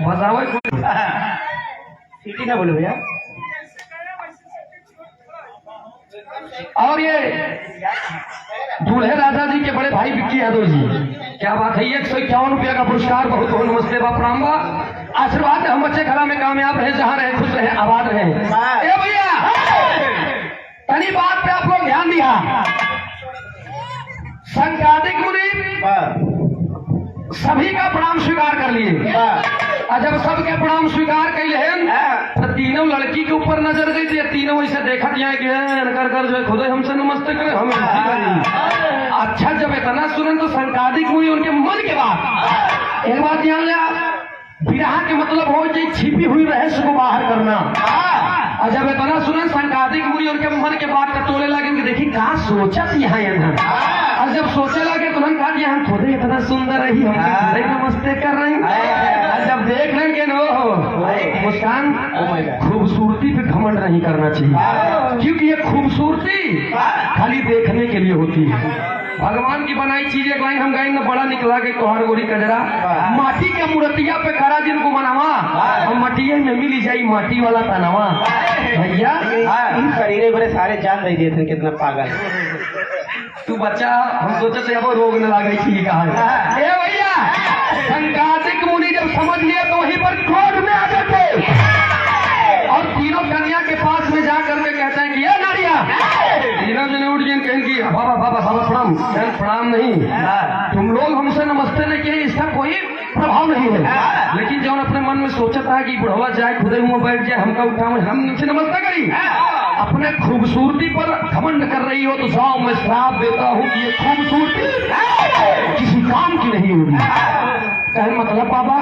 बताओ सीटी ना बोले भैया। और ये दूल्हे राजा जी के बड़े भाई विक्की यादव जी, क्या बात है, 151 रुपया का पुरस्कार, बहुत बहुत नमस्ते बा प्रणाम बा। आशीर्वाद हम बच्चे कला में कामयाब रहे, जहाँ रहे खुश रहे, आबाद रहे। ए भैया तनी बात पे आपको ध्यान दिया, संक्रांतिक मुनि सभी का प्रणाम स्वीकार कर लिए। और जब सबके प्रणाम स्वीकार कर ले तो तीनों लड़की के ऊपर नजर गई थी, तीनों ऐसे देखा दिया कि कर जो है खुद हमसे नमस्ते करे, हम अच्छा जब इतना सुने तो संक्रांतिक मुनि उनके मन के बात, एक बात ध्यान लिया, विराह के मतलब हो जाए छिपी हुई रहस्य को बाहर करना। और जब इतना सुने संक्रांतिक मुनि उनके मन के बात का तोले लगे कि देखिए कहा सोचा थी यहाँ। और जब सोचे लगे तो हम कहा यहाँ खुद इतना सुंदर रही, हम नमस्ते कर रहे हैं। और जब देख रहे कि नो मुस्कान, खूबसूरती पे घमंड नहीं करना चाहिए, क्योंकि ये खूबसूरती खाली देखने के लिए होती है। भगवान की बनाई चीज एक लाइन हम गाएंगे, बड़ा निकला के तोहर गोरी कजरा, माटी के मूर्तिया पे खड़ा जिनको बनावा, हम मटिया में मिली जाई माटी वाला तनावा। भैया इन शरीरे बड़े सारे जान दे दिए थे, कितना पागल तू बच्चा, हम सोचे थे अब रोग न लागे चीज कहा। ए भैया संक्रांतिक मुनि जब समझ लिया तो वहीं पर क्रोध में आ जाते और तीनों कन्या के पास में जा करके कहते हैं कि ये नारिया, तीनों जने उठ गए, कहें कि बाबा बाबा बाबा प्रणाम, प्रणाम नहीं, तुम लोग हमसे नमस्ते नहीं किए, इसका कोई प्रभाव नहीं है। लेकिन जब अपने मन में सोचा था कि बुढ़वा जाए खुदे मुंह बैठ जाए, हमका उठाओ, हम नीचे नमस्ते करी, अपने खूबसूरती पर घमंड कर रही हो तो जाओ मैं श्राप देता हूँ कि ये खूबसूरती किसी काम की नहीं होगी। कहने मतलब बाबा,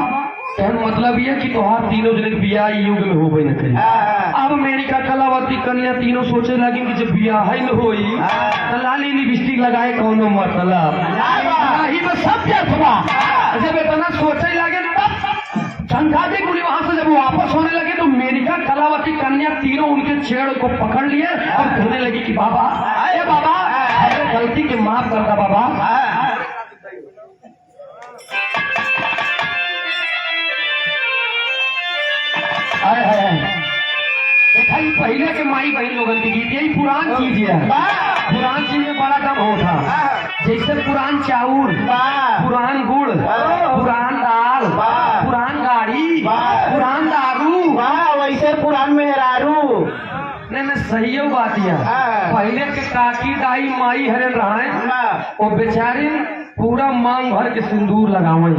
कहने मतलब ये कि तोहार तीनों जने बियाह युग में हो गई न करी। अब मेरिका कलावती कन्या तीनों सोचे लगी कि जब बियाह ही न होई तो लाली लिपस्टिक लगाए कौनो मतलब नहीं, तो सब जब इतना सोचे लगे तब संक्रांतिक मुनि वहां से जब वापस होने लगे तो मेरिका कलावती कन्या तीनों उनके छेड़ को पकड़ लिए और कहने लगी कि बाबा, अरे बाबा गलती के माफ करता बाबा। देखा पहले के माई बहन लोगन के गीत, यही पुरान चीज है, पुरान चीज में बड़ा कम होता, जैसे पुरान चाउर, पुरान गुड़, पुरान दाल, पुरान गाड़ी, पुरान दारू, वैसे पुरान मेहरारू। नहीं सही बात है, पहले के काकी दाई माई हरे रहा वो बेचारी पूरा मांग भर के सिंदूर लगावे,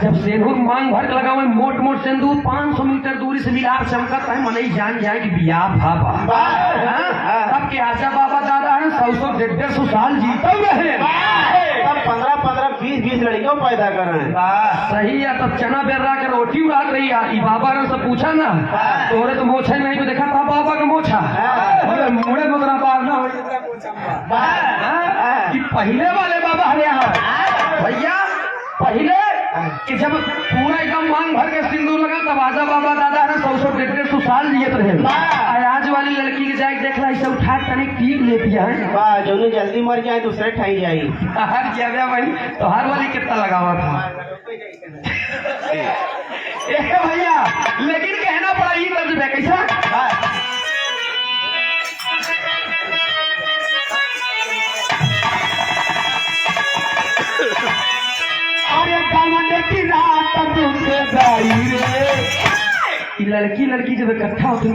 जब सिंदूर मांग भर के लगावे मोट मोट सिंदूर 500 मीटर दूरी से मिलार चमकता है, मन ही जान जाए कि बियाह भाभा। तब के आशा बाबा दादा है 100 150 साल जीते रहे, तब 15 20 लड़कियों पैदा कर रहे हैं। सही है, तब चना बेर्रा के रोटी उड़ा रही है। बाबा ने से पूछा ना तोरे तो मोछा नहीं, तो देखा था बाबा का मोछा मुड़े मुद्रा पारना हो कि पहले वाले बाबा हरियाणा भैया, पहले कि जब पूरा एकदम मांग भर के सिंदूर लगा तब आजा बाबा दादा है 100 150 साल जियत रहे। आज वाली लड़की के जाके देखला इसे उठा तनिक टीक लेती है, जो जल्दी मर जाए दूसरे ठाई जाए। हर क्या गया भाई, तो हर वाली कितना लगावा था भैया, लेकिन कहना पड़ा ये तर्ज है कैसा। लड़की जब इकट्ठा होती